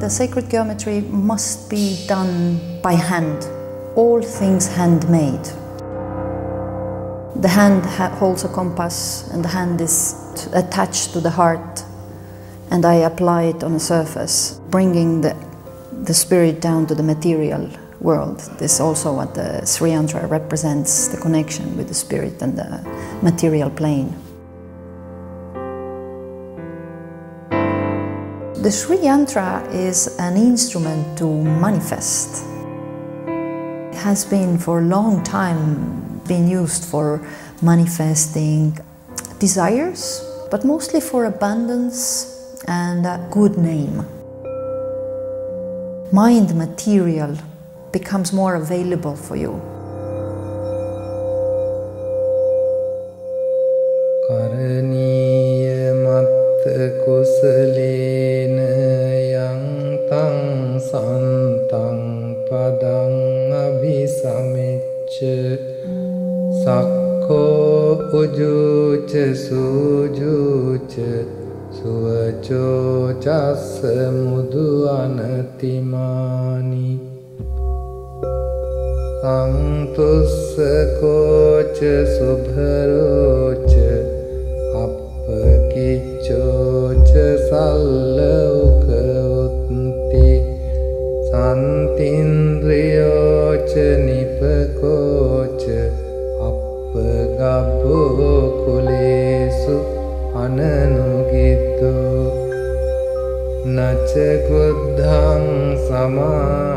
The sacred geometry must be done by hand, all things handmade. The hand holds a compass and the hand is attached to the heart, and I apply it on a surface, bringing the spirit down to the material world. This is also what the Sri Yantra represents, the connection with the spirit and the material plane. The Sri Yantra is an instrument to manifest. It has been for a long time been used for manifesting desires, but mostly for abundance and a good name. Mind material becomes more available for you. Karaniya matta kusalena yang tang santang padang abhisamicca sakko ujuca sujuca suvaco jassa mudu anatimani santussa koca subharoca appakiccoca sallauka utti santindriyoca nipakoca appagabbo kulesu ananugitto naca kruddhang sama